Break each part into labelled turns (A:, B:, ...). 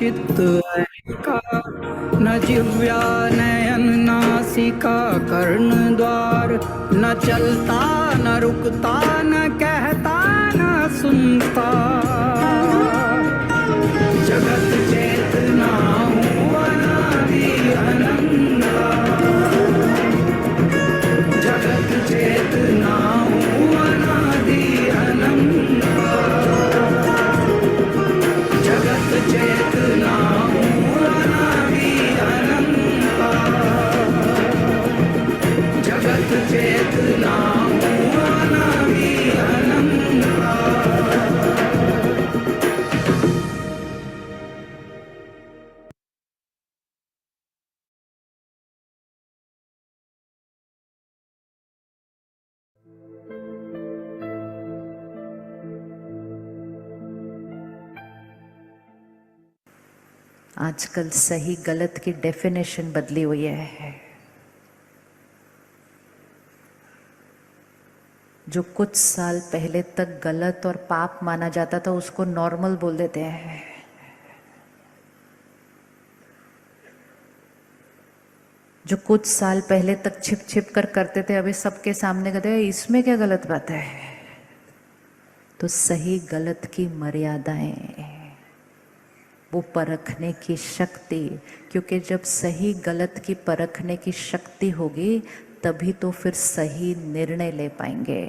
A: चित्त अहंकार न जिह्वा नयन नासिका कर्ण द्वार न चलता न रुकता न कहता न सुनता जगत चेतना हूँ अनादि अनंता जगत चेतना हूँ अनादि अनंता जगत चेतना हूँ अनादि अनंता जगत चेतना हूँ अनादि अनंता।
B: आजकल सही गलत की डेफिनेशन बदली हुई है। जो कुछ साल पहले तक गलत और पाप माना जाता था उसको नॉर्मल बोल देते हैं। जो कुछ साल पहले तक छिप छिप कर करते थे अभी सबके सामने कहते हैं इसमें क्या गलत बात है। तो सही गलत की मर्यादाएं, वो परखने की शक्ति, क्योंकि जब सही गलत की परखने की शक्ति होगी तभी तो फिर सही निर्णय ले पाएंगे।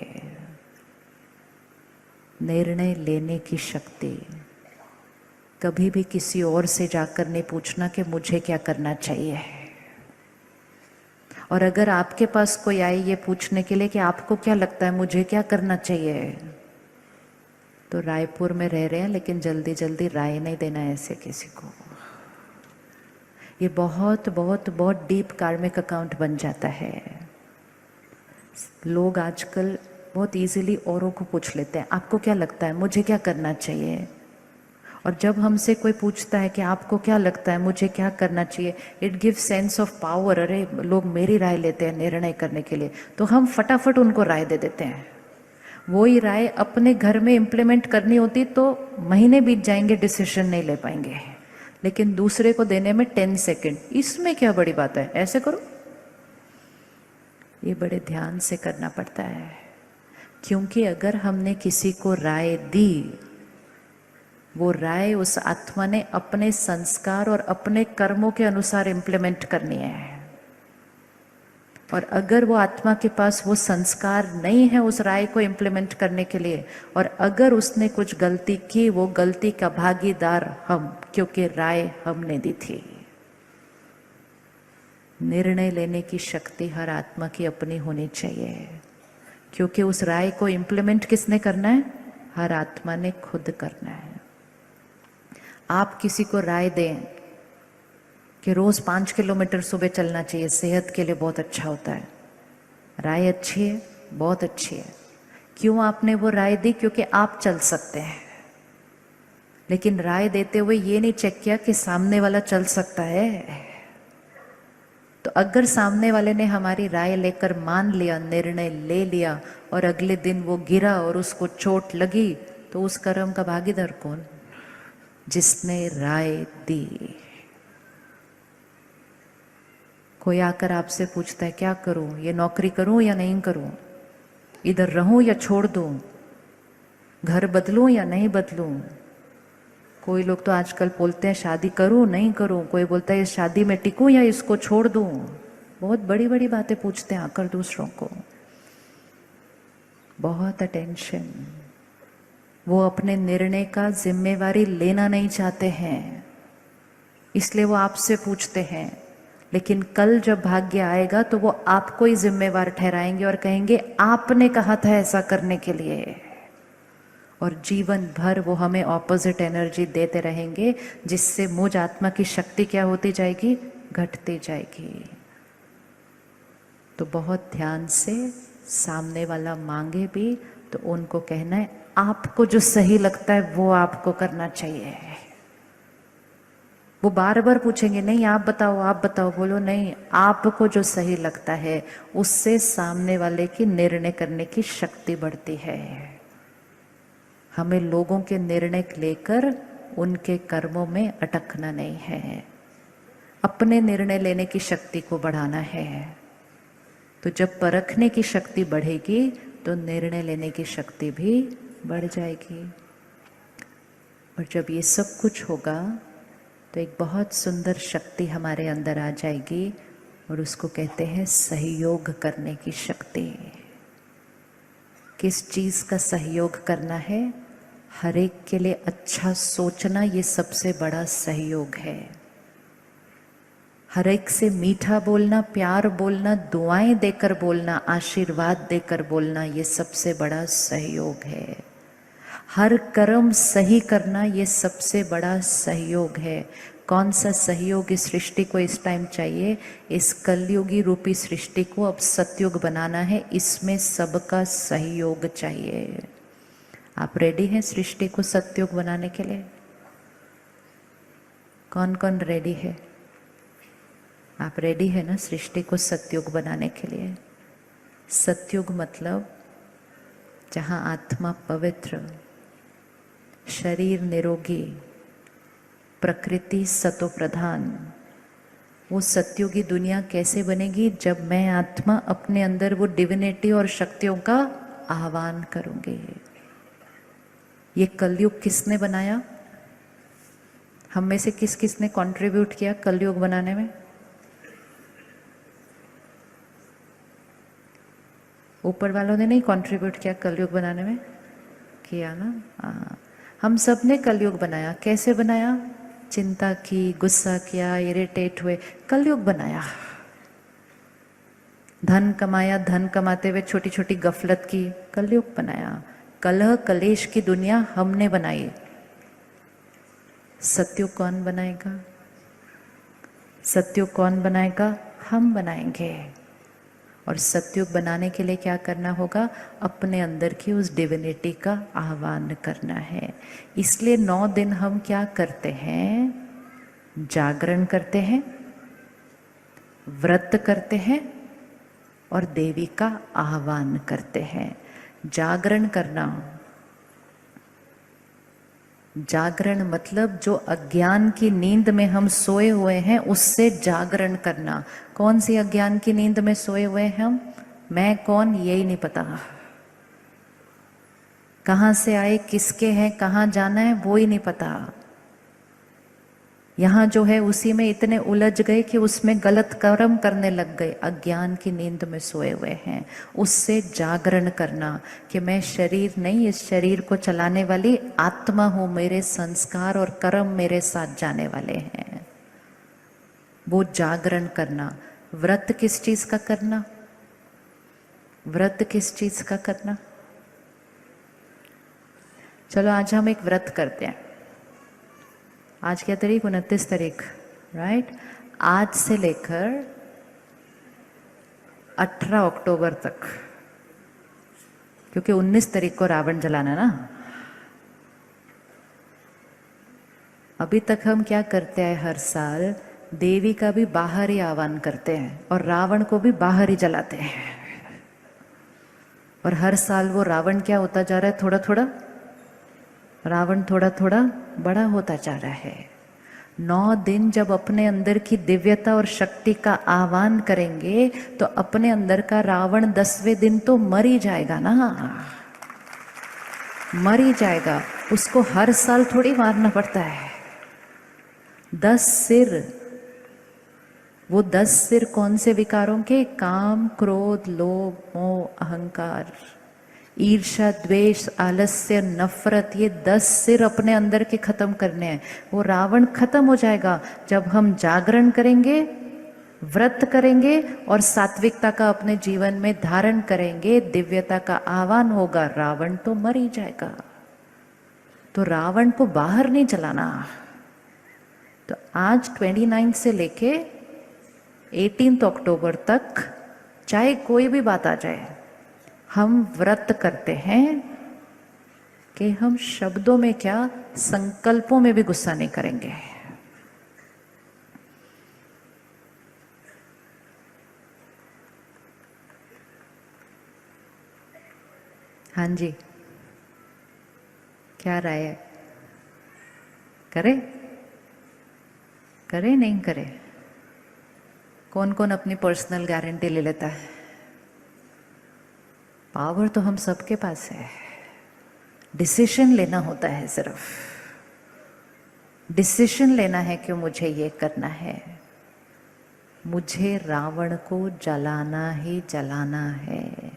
B: निर्णय लेने की शक्ति। कभी भी किसी और से जाकर नहीं पूछना कि मुझे क्या करना चाहिए। और अगर आपके पास कोई आए ये पूछने के लिए कि आपको क्या लगता है मुझे क्या करना चाहिए, तो रायपुर में रह रहे हैं लेकिन जल्दी जल्दी राय नहीं देना है ऐसे किसी को। ये बहुत बहुत बहुत डीप कार्मिक अकाउंट बन जाता है। लोग आजकल बहुत इजीली औरों को पूछ लेते हैं आपको क्या लगता है मुझे क्या करना चाहिए। और जब हमसे कोई पूछता है कि आपको क्या लगता है मुझे क्या करना चाहिए, it give sense of power. अरे लोग मेरी राय लेते हैं निर्णय करने के लिए, तो हम फटाफट उनको राय दे देते हैं। वही राय अपने घर में इम्प्लीमेंट करनी होती तो महीने बीत जाएंगे, डिसीजन नहीं ले पाएंगे। लेकिन दूसरे को देने में 10 सेकेंड, इसमें क्या बड़ी बात है, ऐसे करो। ये बड़े ध्यान से करना पड़ता है, क्योंकि अगर हमने किसी को राय दी, वो राय उस आत्मा ने अपने संस्कार और अपने कर्मों के अनुसार इम्प्लीमेंट करनी है। और अगर वो आत्मा के पास वो संस्कार नहीं है उस राय को इम्प्लीमेंट करने के लिए, और अगर उसने कुछ गलती की, वो गलती का भागीदार हम, क्योंकि राय हमने दी थी। निर्णय लेने की शक्ति हर आत्मा की अपनी होनी चाहिए, क्योंकि उस राय को इम्प्लीमेंट किसने करना है, हर आत्मा ने खुद करना है। आप किसी को राय दें कि रोज 5 किलोमीटर सुबह चलना चाहिए, सेहत के लिए बहुत अच्छा होता है, राय अच्छी है, बहुत अच्छी है। क्यों आपने वो राय दी, क्योंकि आप चल सकते हैं। लेकिन राय देते हुए ये नहीं चेक किया कि सामने वाला चल सकता है। तो अगर सामने वाले ने हमारी राय लेकर मान लिया, निर्णय ले लिया, और अगले दिन वो गिरा और उसको चोट लगी, तो उस कर्म का भागीदार कौन, जिसने राय दी। कोई आकर आपसे पूछता है क्या करूं, ये नौकरी करूं या नहीं करूं, इधर रहूं या छोड़ दूं, घर बदलूं या नहीं बदलूं। कोई लोग तो आजकल बोलते हैं शादी करूं नहीं करूं, कोई बोलता है इस शादी में टिकूं या इसको छोड़ दूं। बहुत बड़ी बड़ी बातें पूछते हैं आकर दूसरों को। बहुत अटेंशन। वो अपने निर्णय का जिम्मेवारी लेना नहीं चाहते हैं, इसलिए वो आपसे पूछते हैं। लेकिन कल जब भाग्य आएगा तो वो आपको ही जिम्मेवार ठहराएंगे और कहेंगे आपने कहा था ऐसा करने के लिए। और जीवन भर वो हमें ऑपोजिट एनर्जी देते रहेंगे, जिससे मुझ आत्मा की शक्ति क्या होती जाएगी, घटती जाएगी। तो बहुत ध्यान से सामने वाला मांगे भी तो उनको कहना है आपको जो सही लगता है वो आपको करना चाहिए। वो बार बार पूछेंगे नहीं आप बताओ आप बताओ, बोलो नहीं, आपको जो सही लगता है उससे सामने वाले की निर्णय करने की शक्ति बढ़ती है। हमें लोगों के निर्णय लेकर उनके कर्मों में अटकना नहीं है, अपने निर्णय लेने की शक्ति को बढ़ाना है। तो जब परखने की शक्ति बढ़ेगी तो निर्णय लेने की शक्ति भी बढ़ जाएगी। और जब ये सब कुछ होगा तो एक बहुत सुंदर शक्ति हमारे अंदर आ जाएगी और उसको कहते हैं सहयोग करने की शक्ति। किस चीज़ का सहयोग करना है? हर एक के लिए अच्छा सोचना, ये सबसे बड़ा सहयोग है। हर एक से मीठा बोलना, प्यार बोलना, दुआएं देकर बोलना, आशीर्वाद देकर बोलना, ये सबसे बड़ा सहयोग है। हर कर्म सही करना, ये सबसे बड़ा सहयोग है। कौन सा सहयोग इस सृष्टि को इस टाइम चाहिए? इस कलयुगी रूपी सृष्टि को अब सतयुग बनाना है, इसमें सबका सहयोग चाहिए। आप रेडी हैं सृष्टि को सतयुग बनाने के लिए? कौन कौन रेडी है? आप रेडी है ना सृष्टि को सतयुग बनाने के लिए? सतयुग मतलब जहाँ आत्मा पवित्र, शरीर निरोगी, प्रकृति सतो प्रधान। वो सतयुगी दुनिया कैसे बनेगी? जब मैं आत्मा अपने अंदर वो डिविनिटी और शक्तियों का आह्वान करूंगी। ये कलयुग किसने बनाया? हम में से किस किस ने कंट्रीब्यूट किया कलयुग बनाने में? ऊपर वालों ने नहीं कंट्रीब्यूट किया कलयुग बनाने में? किया ना? हाँ, हम सब ने कलयुग बनाया। कैसे बनाया? चिंता की, गुस्सा किया, इरिटेट हुए, कलयुग बनाया। धन कमाया, धन कमाते हुए छोटी छोटी गफलत की, कलयुग बनाया। कलह कलेश की दुनिया हमने बनाई। सतयुग कौन बनाएगा? सतयुग कौन बनाएगा? हम बनाएंगे। और सतयुग बनाने के लिए क्या करना होगा? अपने अंदर की उस डिविनिटी का आह्वान करना है। इसलिए 9 दिन हम क्या करते हैं? जागरण करते हैं, व्रत करते हैं और देवी का आह्वान करते हैं। जागरण करना, जागरण मतलब जो अज्ञान की नींद में हम सोए हुए हैं उससे जागरण करना। कौन सी अज्ञान की नींद में सोए हुए हैं हम? मैं कौन, यही नहीं पता। कहाँ से आए, किसके हैं, कहाँ जाना है, वो ही नहीं पता। यहाँ जो है उसी में इतने उलझ गए कि उसमें गलत कर्म करने लग गए। अज्ञान की नींद में सोए हुए हैं। उससे जागरण करना कि मैं शरीर नहीं, इस शरीर को चलाने वाली आत्मा हूँ। मेरे संस्कार और कर्म मेरे साथ जाने वाले हैं। वो जागरण करना। व्रत किस चीज का करना? व्रत किस चीज का करना? चलो आज हम एक व्रत करते हैं। आज क्या तारीख? 29 तारीख, राइट? आज से लेकर 18 अक्टूबर तक, क्योंकि 19 तारीख को रावण जलाना ना। अभी तक हम क्या करते हैं? हर साल देवी का भी बाहर ही आह्वान करते हैं और रावण को भी बाहर ही जलाते हैं। और हर साल वो रावण क्या होता जा रहा है? थोड़ा थोड़ा रावण थोड़ा थोड़ा बड़ा होता जा रहा है। 9 दिन जब अपने अंदर की दिव्यता और शक्ति का आह्वान करेंगे तो अपने अंदर का रावण 10वें दिन तो मर ही जाएगा ना, मर ही जाएगा। उसको हर साल थोड़ी मारना पड़ता है। 10 सिर, वो 10 सिर कौन से विकारों के? काम, क्रोध, लोभ, मोह, अहंकार, ईर्ष्या, द्वेष, आलस्य, नफरत, ये 10 सिर अपने अंदर के खत्म करने हैं। वो रावण खत्म हो जाएगा जब हम जागरण करेंगे, व्रत करेंगे और सात्विकता का अपने जीवन में धारण करेंगे। दिव्यता का आह्वान होगा, रावण तो मर ही जाएगा। तो रावण को बाहर नहीं चलाना। तो आज 29 से लेके 18 अक्टूबर तक चाहे कोई भी बात आ जाए, हम व्रत करते हैं कि हम शब्दों में क्या, संकल्पों में भी गुस्सा नहीं करेंगे। हाँ जी, क्या राय है? करे करे नहीं करे? कौन कौन अपनी पर्सनल गारंटी ले लेता है? पावर तो हम सबके पास है, डिसीजन लेना होता है। सिर्फ डिसीजन लेना है कि मुझे ये करना है, मुझे रावण को जलाना ही जलाना है।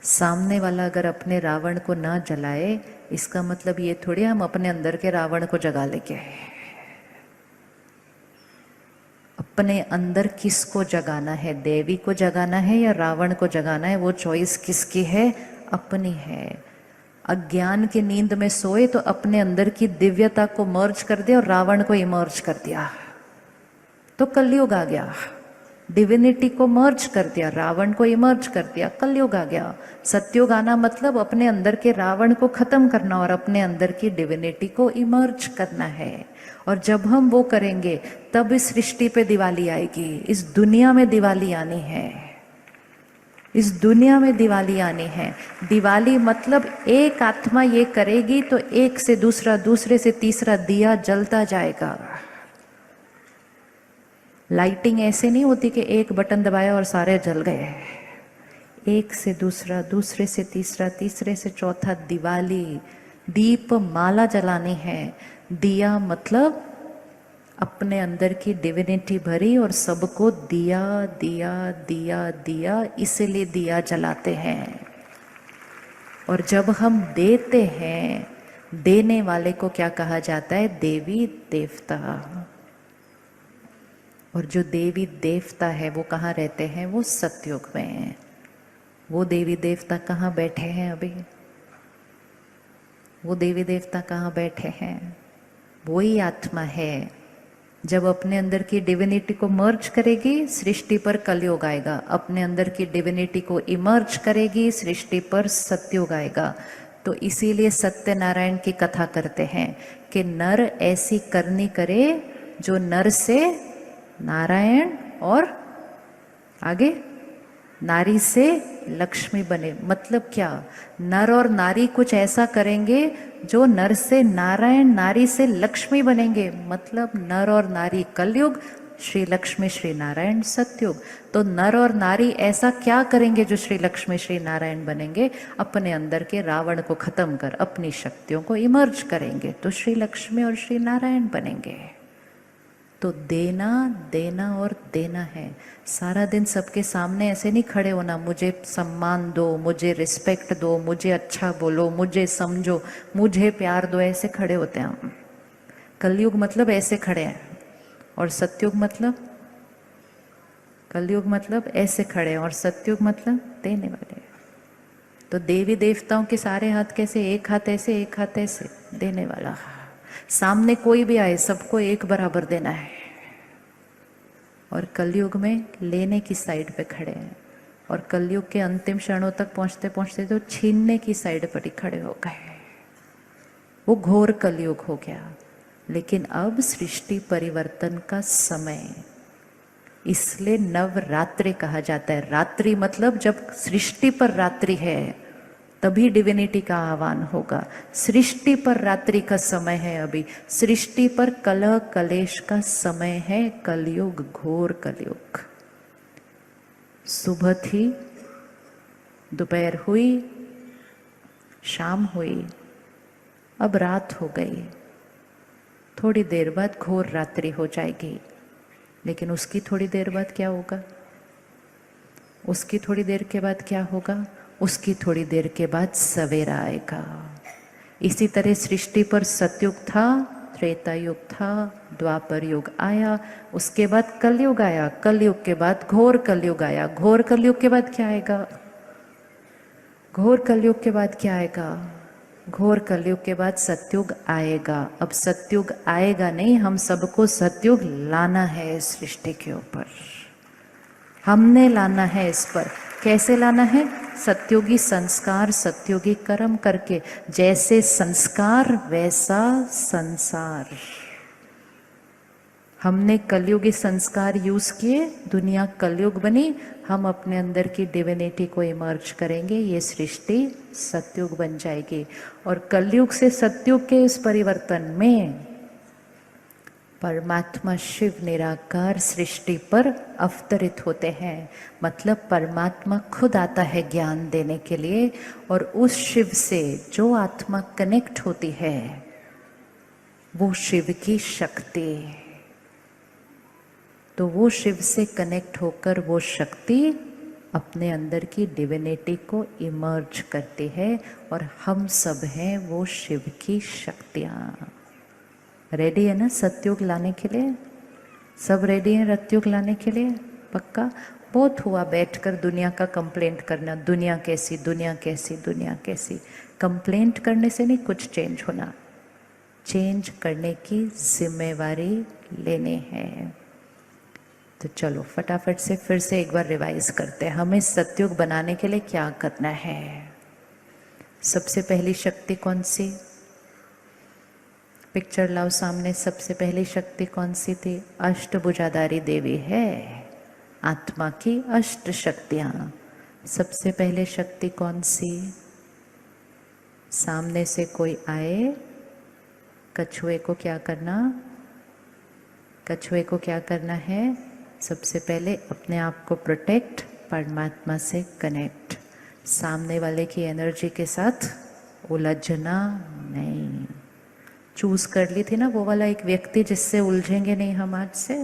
B: सामने वाला अगर अपने रावण को ना जलाए, इसका मतलब ये थोड़ी हम अपने अंदर के रावण को जगा लेके आए। अपने अंदर किसको जगाना है? देवी को जगाना है या रावण को जगाना है? वो चॉइस किसकी है? अपनी है। अज्ञान की नींद में सोए तो अपने अंदर की दिव्यता को मर्ज कर दिया और रावण को इमर्ज कर दिया, तो कलयुग आ गया। डिविनिटी को मर्ज कर दिया, रावण को इमर्ज कर दिया, कलयुग आ गया। सत्युग आना मतलब अपने अंदर के रावण को खत्म करना और अपने अंदर की डिविनिटी को इमर्ज करना है। और जब हम वो करेंगे तब इस सृष्टि पे दिवाली आएगी, इस दुनिया में दिवाली आनी है, इस दुनिया में दिवाली आनी है। दिवाली मतलब एक आत्मा ये करेगी तो एक से दूसरा, दूसरे से तीसरा दिया जलता जाएगा। लाइटिंग ऐसे नहीं होती कि एक बटन दबाया और सारे जल गए। एक से दूसरा, दूसरे से तीसरा, तीसरे से चौथा दिवाली, दीप माला जलानी है। दिया मतलब अपने अंदर की डिविनिटी भरी और सबको दिया दिया दिया दिया, इसीलिए दिया जलाते हैं। और जब हम देते हैं, देने वाले को क्या कहा जाता है? देवी देवता। और जो देवी देवता है वो कहाँ रहते हैं? वो सतयुग में। वो देवी देवता कहाँ बैठे हैं अभी? वो देवी देवता कहाँ बैठे हैं? वही आत्मा है। जब अपने अंदर की डिविनिटी को मर्ज करेगी, सृष्टि पर कलयुग आएगा। अपने अंदर की डिविनिटी को इमर्ज करेगी, सृष्टि पर सतयुग आएगा। तो इसीलिए सत्यनारायण की कथा करते हैं कि नर ऐसी करनी करे जो नर से नारायण और आगे नारी से लक्ष्मी बने। मतलब क्या? नर और नारी कुछ ऐसा करेंगे जो नर से नारायण, नारी से लक्ष्मी बनेंगे। मतलब नर और नारी कलयुग, श्री लक्ष्मी श्री नारायण सतयुग। तो नर और नारी ऐसा क्या करेंगे जो श्री लक्ष्मी श्री नारायण बनेंगे? अपने अंदर के रावण को खत्म कर अपनी शक्तियों को इमर्ज करेंगे तो श्री लक्ष्मी और श्री नारायण बनेंगे। तो देना देना और देना है। सारा दिन सबके सामने ऐसे नहीं खड़े होना, मुझे सम्मान दो, मुझे रिस्पेक्ट दो, मुझे अच्छा बोलो, मुझे समझो, मुझे प्यार दो, ऐसे खड़े होते हैं हम। कलयुग मतलब ऐसे खड़े हैं और सतयुग मतलब, कलयुग मतलब ऐसे खड़े हैं और सतयुग मतलब देने वाले। तो देवी देवताओं के सारे हाथ कैसे? एक हाथ ऐसे, एक हाथ ऐसे, देने वाला। सामने कोई भी आए सबको एक बराबर देना है। और कलयुग में लेने की साइड पे खड़े हैं। और कलयुग के अंतिम क्षणों तक पहुंचते पहुंचते तो छीनने की साइड पर ही खड़े हो गए। वो घोर कलयुग हो गया। लेकिन अब सृष्टि परिवर्तन का समय, इसलिए नवरात्रि कहा जाता है। रात्रि मतलब जब सृष्टि पर रात्रि है तभी डिविनिटी का आह्वान होगा। सृष्टि पर रात्रि का समय है अभी, सृष्टि पर कलह कलेश का समय है। कलयुग, घोर कलयुग। सुबह थी, दोपहर हुई, शाम हुई, अब रात हो गई। थोड़ी देर बाद घोर रात्रि हो जाएगी। लेकिन उसकी थोड़ी देर बाद क्या होगा? उसकी थोड़ी देर के बाद क्या होगा? उसकी थोड़ी देर के बाद सवेरा आएगा। इसी तरह सृष्टि पर सतयुग था, त्रेता युग था, द्वापर युग आया, उसके बाद कलयुग आया, कलयुग के बाद घोर कलयुग आया। घोर कलयुग के बाद क्या आएगा? घोर कलयुग के बाद क्या आएगा? घोर कलयुग के बाद सतयुग आएगा। अब सतयुग आएगा नहीं, हम सबको सतयुग लाना है इस सृष्टि के ऊपर। हमने लाना है इस पर। कैसे लाना है? सत्युगी संस्कार, सत्युगी कर्म करके। जैसे संस्कार वैसा संसार। हमने कलयुगी संस्कार यूज किए, दुनिया कलयुग बनी, हम अपने अंदर की डिविनिटी को इमर्ज करेंगे, ये सृष्टि सतयुग बन जाएगी। और कलयुग से सतयुग के इस परिवर्तन में परमात्मा शिव निराकार सृष्टि पर अवतरित होते हैं। मतलब परमात्मा खुद आता है ज्ञान देने के लिए, और उस शिव से जो आत्मा कनेक्ट होती है वो शिव की शक्ति, तो वो शिव से कनेक्ट होकर वो शक्ति अपने अंदर की डिविनिटी को इमर्ज करती है, और हम सब हैं वो शिव की शक्तियाँ। रेडी है ना सतयुग लाने के लिए? सब रेडी हैं रतयुग लाने के लिए? पक्का? बहुत हुआ बैठकर दुनिया का कंप्लेंट करना, दुनिया कैसी, दुनिया कैसी, दुनिया कैसी। कंप्लेंट करने से नहीं कुछ चेंज होना, चेंज करने की जिम्मेवारी लेने हैं। तो चलो फटाफट से फिर से एक बार रिवाइज करते हैं, हमें सतयुग बनाने के लिए क्या करना है। सबसे पहली शक्ति कौन सी? पिक्चर लाओ सामने। सबसे पहली शक्ति कौन सी थी? अष्टभुजाधारी देवी है, आत्मा की अष्ट शक्तियां। सबसे पहले शक्ति कौन सी? सामने से कोई आए, कछुए को क्या करना? कछुए को क्या करना है? सबसे पहले अपने आप को प्रोटेक्ट, परमात्मा से कनेक्ट, सामने वाले की एनर्जी के साथ उलझना नहीं। चूज कर ली थी ना वो वाला एक व्यक्ति जिससे उलझेंगे नहीं हम आज से।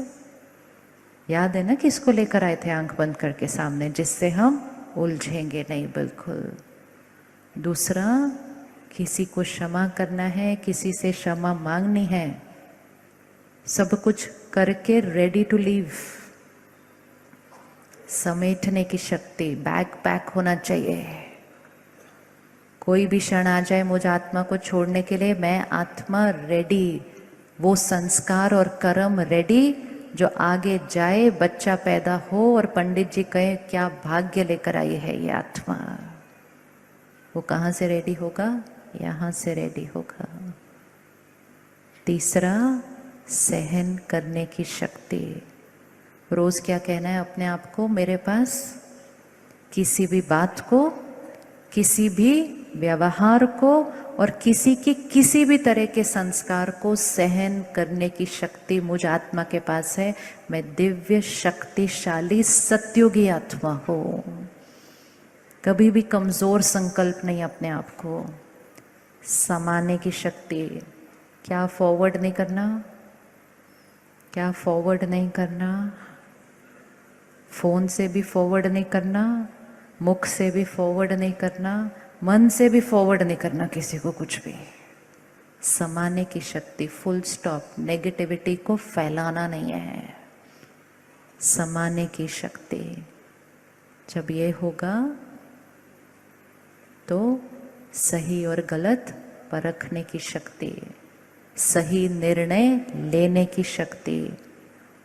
B: याद है ना किसको लेकर आए थे आंख बंद करके सामने, जिससे हम उलझेंगे नहीं बिल्कुल। दूसरा, किसी को क्षमा करना है, किसी से क्षमा मांगनी है, सब कुछ करके रेडी टू लीव, समेटने की शक्ति, बैग पैक होना चाहिए। कोई भी क्षण आ जाए मुझे आत्मा को छोड़ने के लिए, मैं आत्मा रेडी, वो संस्कार और कर्म रेडी जो आगे जाए, बच्चा पैदा हो और पंडित जी कहे क्या भाग्य लेकर आई है ये आत्मा। वो कहाँ से रेडी होगा? यहाँ से रेडी होगा। तीसरा, सहन करने की शक्ति। रोज क्या कहना है अपने आप को? मेरे पास किसी भी बात को, किसी भी व्यवहार को और किसी की किसी भी तरह के संस्कार को सहन करने की शक्ति मुझ आत्मा के पास है। मैं दिव्य शक्तिशाली सतयुगी आत्मा हूँ। कभी भी कमजोर संकल्प नहीं अपने आप को। समाने की शक्ति। क्या फॉरवर्ड नहीं करना? क्या फॉरवर्ड नहीं करना? फोन से भी फॉरवर्ड नहीं करना, मुख से भी फॉरवर्ड नहीं करना, मन से भी फॉरवर्ड नहीं करना किसी को कुछ भी। समाने की शक्ति, फुल स्टॉप। नेगेटिविटी को फैलाना नहीं है, समाने की शक्ति। जब ये होगा तो सही और गलत परखने की शक्ति, सही निर्णय लेने की शक्ति,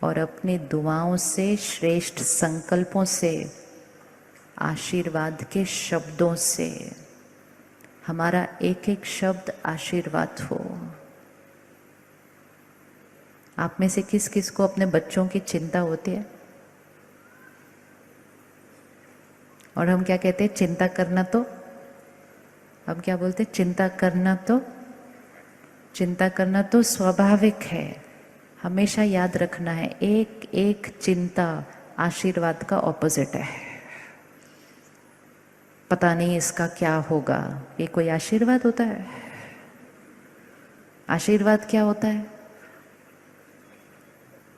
B: और अपनी दुआओं से, श्रेष्ठ संकल्पों से, आशीर्वाद के शब्दों से, हमारा एक एक शब्द आशीर्वाद हो। आप में से किस किस को अपने बच्चों की चिंता होती है? और हम क्या कहते हैं? चिंता करना तो, हम क्या बोलते हैं? चिंता करना तो, चिंता करना तो स्वाभाविक है। हमेशा याद रखना है, एक एक चिंता आशीर्वाद का ऑपोजिट है। पता नहीं इसका क्या होगा, ये कोई आशीर्वाद होता है? आशीर्वाद क्या होता है?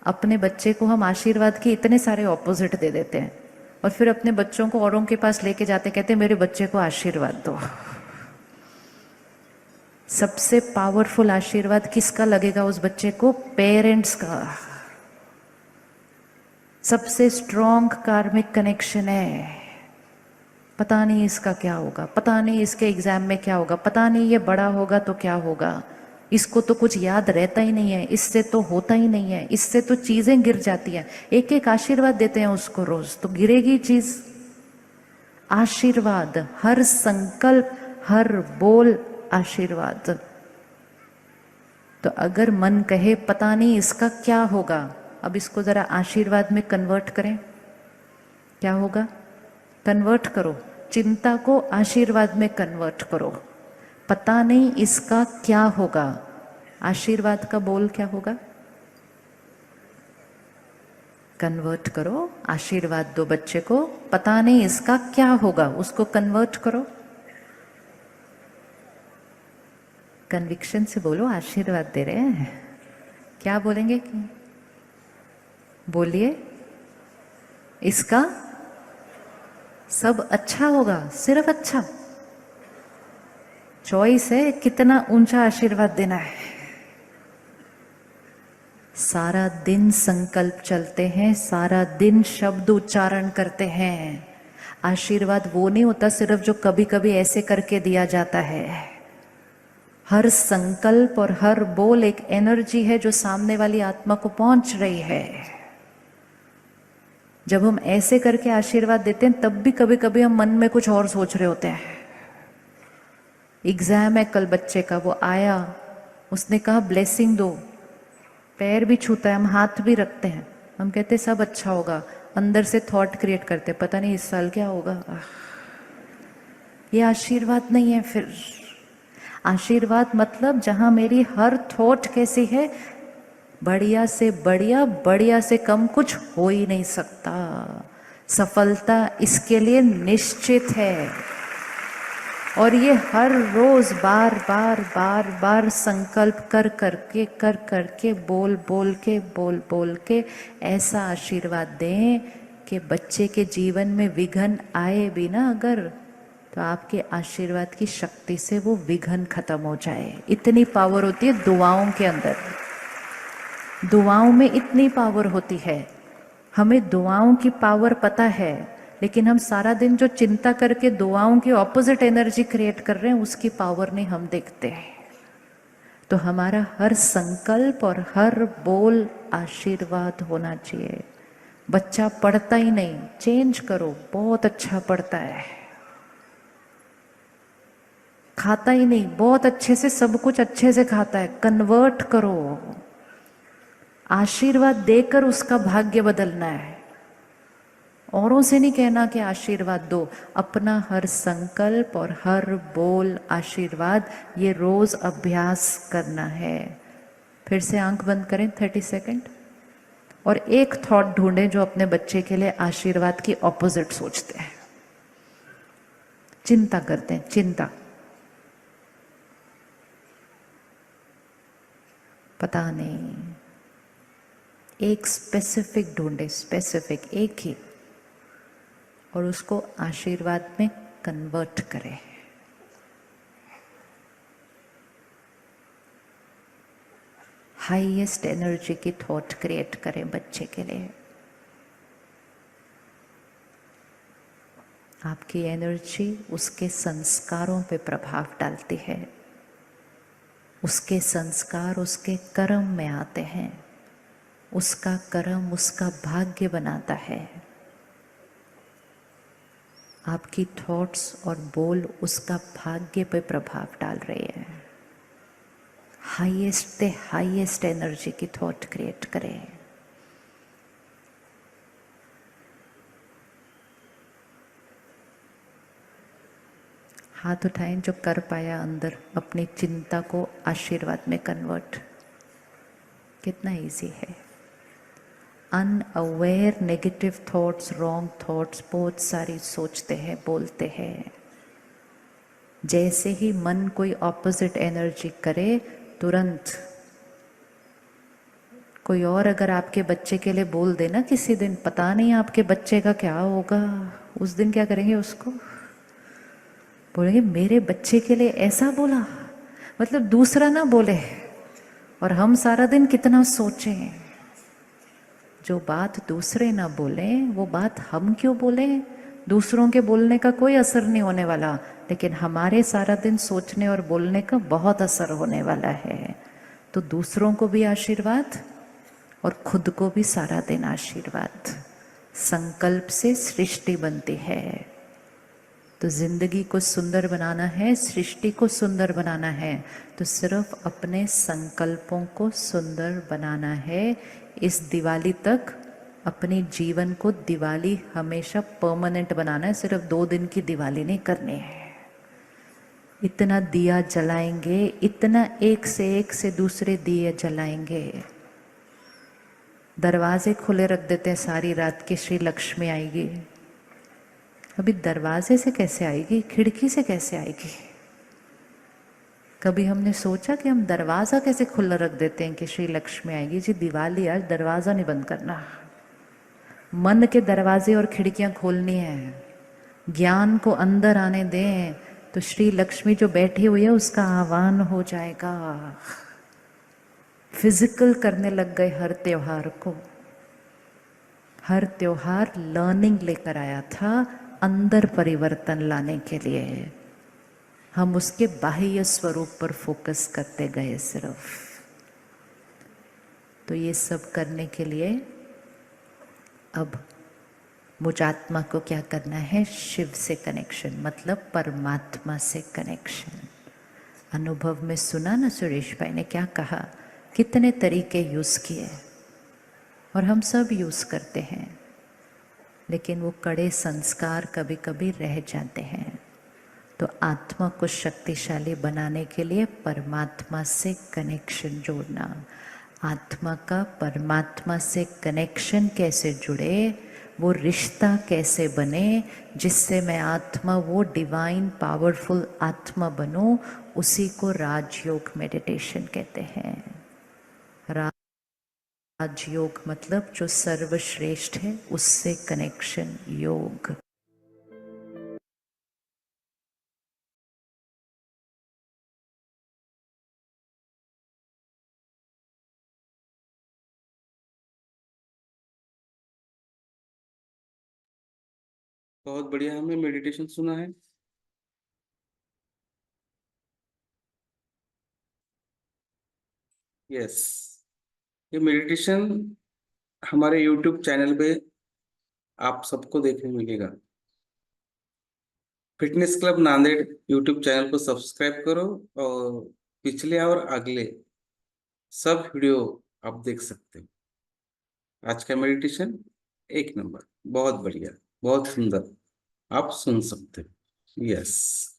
B: अपने बच्चे को हम आशीर्वाद के इतने सारे ऑपोजिट दे देते हैं और फिर अपने बच्चों को औरों के पास लेके जाते, कहते मेरे बच्चे को आशीर्वाद दो। सबसे पावरफुल आशीर्वाद किसका लगेगा उस बच्चे को? पेरेंट्स का। सबसे स्ट्रॉन्ग कार्मिक कनेक्शन है। पता नहीं इसका क्या होगा, पता नहीं इसके एग्जाम में क्या होगा, पता नहीं ये बड़ा होगा तो क्या होगा, इसको तो कुछ याद रहता ही नहीं है, इससे तो होता ही नहीं है, इससे तो चीजें गिर जाती हैं। एक एक आशीर्वाद देते हैं उसको रोज, तो गिरेगी चीज। आशीर्वाद, हर संकल्प, हर बोल आशीर्वाद। तो अगर मन कहे पता नहीं इसका क्या होगा, अब इसको जरा आशीर्वाद में कन्वर्ट करें, क्या होगा? कन्वर्ट करो, चिंता को आशीर्वाद में कन्वर्ट करो। पता नहीं इसका क्या होगा, आशीर्वाद का बोल क्या होगा? कन्वर्ट करो, आशीर्वाद दो बच्चे को, पता नहीं इसका क्या होगा, उसको कन्वर्ट करो। कन्विक्शन से बोलो, आशीर्वाद दे रहे हैं। क्या बोलेंगे? बोलिए, इसका सब अच्छा होगा, सिर्फ अच्छा। चॉइस है कितना ऊंचा आशीर्वाद देना है। सारा दिन संकल्प चलते हैं, सारा दिन शब्द उच्चारण करते हैं। आशीर्वाद वो नहीं होता सिर्फ जो कभी कभी ऐसे करके दिया जाता है। हर संकल्प और हर बोल एक एनर्जी है जो सामने वाली आत्मा को पहुंच रही है। जब हम ऐसे करके आशीर्वाद देते हैं तब भी कभी कभी हम मन में कुछ और सोच रहे होते हैं। एग्जाम है कल बच्चे का, वो आया, उसने कहा ब्लेसिंग दो, पैर भी छूता है, हम हाथ भी रखते हैं, हम कहते सब अच्छा होगा, अंदर से थॉट क्रिएट करते पता नहीं इस साल क्या होगा। ये आशीर्वाद नहीं है। फिर आशीर्वाद मतलब जहां मेरी हर थॉट कैसी है, बढ़िया से बढ़िया, बढ़िया से कम कुछ हो ही नहीं सकता। सफलता इसके लिए निश्चित है। और ये हर रोज बार बार बार बार संकल्प कर करके बोल बोल के ऐसा आशीर्वाद दें कि बच्चे के जीवन में विघ्न आए भी ना अगर, तो आपके आशीर्वाद की शक्ति से वो विघ्न खत्म हो जाए। इतनी पावर होती है दुआओं के अंदर। दुआओं में इतनी पावर होती है। हमें दुआओं की पावर पता है, लेकिन हम सारा दिन जो चिंता करके दुआओं की ऑपोजिट एनर्जी क्रिएट कर रहे हैं उसकी पावर नहीं हम देखते हैं। तो हमारा हर संकल्प और हर बोल आशीर्वाद होना चाहिए। बच्चा पढ़ता ही नहीं, चेंज करो, बहुत अच्छा पढ़ता है। खाता ही नहीं, बहुत अच्छे से सब कुछ अच्छे से खाता है, कन्वर्ट करो। आशीर्वाद देकर उसका भाग्य बदलना है। औरों से नहीं कहना कि आशीर्वाद दो, अपना हर संकल्प और हर बोल आशीर्वाद, ये रोज अभ्यास करना है। फिर से आंख बंद करें 30 सेकंड और एक थॉट ढूंढें जो अपने बच्चे के लिए आशीर्वाद की ऑपोजिट सोचते हैं, चिंता करते हैं, चिंता। पता नहीं, एक स्पेसिफिक ढूंढे, स्पेसिफिक एक ही, और उसको आशीर्वाद में कन्वर्ट करें। हाईएस्ट एनर्जी की थॉट क्रिएट करें बच्चे के लिए। आपकी एनर्जी उसके संस्कारों पे प्रभाव डालती है। उसके संस्कार उसके कर्म में आते हैं। उसका कर्म उसका भाग्य बनाता है। आपकी थॉट्स और बोल उसका भाग्य पे प्रभाव डाल रही है। हाईएस्ट से हाईएस्ट एनर्जी की थॉट क्रिएट करें। हाथ उठाएं जो कर पाया अंदर, अपनी चिंता को आशीर्वाद में कन्वर्ट। कितना इजी है। Unaware negative thoughts, wrong thoughts बहुत सारी सोचते हैं, बोलते हैं। जैसे ही मन कोई ऑपोजिट एनर्जी करे, तुरंत कोई और अगर आपके बच्चे के लिए बोल देना किसी दिन, पता नहीं आपके बच्चे का क्या होगा, उस दिन क्या करेंगे उसको? बोलेंगे मेरे बच्चे के लिए ऐसा बोला, मतलब दूसरा ना बोले। और हम सारा दिन कितना सोचें। जो बात दूसरे ना बोले वो बात हम क्यों बोले? दूसरों के बोलने का कोई असर नहीं होने वाला, लेकिन हमारे सारा दिन सोचने और बोलने का बहुत असर होने वाला है। तो दूसरों को भी आशीर्वाद और खुद को भी सारा दिन आशीर्वाद। संकल्प से सृष्टि बनती है। तो जिंदगी को सुंदर बनाना है, सृष्टि को सुंदर बनाना है, तो सिर्फ अपने संकल्पों को सुंदर बनाना है। इस दिवाली तक अपने जीवन को दिवाली हमेशा परमानेंट बनाना है, सिर्फ 2 दिन की दिवाली नहीं करनी है। इतना दिया जलाएंगे, इतना एक से दूसरे दिए जलाएंगे। दरवाजे खुले रख देते हैं सारी रात की, श्री लक्ष्मी आएगी। अभी दरवाजे से कैसे आएगी, खिड़की से कैसे आएगी? कभी हमने सोचा कि हम दरवाजा कैसे खुला रख देते हैं कि श्री लक्ष्मी आएगी? जी दिवाली, आज दरवाजा नहीं बंद करना, मन के दरवाजे और खिड़कियां खोलनी है। ज्ञान को अंदर आने दें तो श्री लक्ष्मी जो बैठी हुई है उसका आह्वान हो जाएगा। फिजिकल करने लग गए हर त्योहार को। हर त्योहार लर्निंग लेकर आया था, अंदर परिवर्तन लाने के लिए। हम उसके बाह्य स्वरूप पर फोकस करते गए सिर्फ। तो ये सब करने के लिए अब मुझ आत्मा को क्या करना है? शिव से कनेक्शन, मतलब परमात्मा से कनेक्शन। अनुभव में सुना ना सुरेश भाई ने क्या कहा, कितने तरीके यूज किए और हम सब यूज करते हैं, लेकिन वो कड़े संस्कार कभी कभी रह जाते हैं। तो आत्मा को शक्तिशाली बनाने के लिए परमात्मा से कनेक्शन जोड़ना। आत्मा का परमात्मा से कनेक्शन कैसे जुड़े, वो रिश्ता कैसे बने जिससे मैं आत्मा, वो डिवाइन पावरफुल आत्मा बनूं, उसी को राजयोग मेडिटेशन कहते हैं। राजयोग मतलब जो सर्वश्रेष्ठ है उससे कनेक्शन योग।
C: बहुत बढ़िया, हमने मेडिटेशन सुना है। यस, ये मेडिटेशन हमारे YouTube चैनल पे आप सबको देखने मिलेगा। Fitness club Nanded YouTube channel को सब्सक्राइब करो और पिछले और अगले सब वीडियो आप देख सकते हो। आज का मेडिटेशन 1 नंबर, बहुत बढ़िया, बहुत सुंदर, आप सुन सकते हो। यस।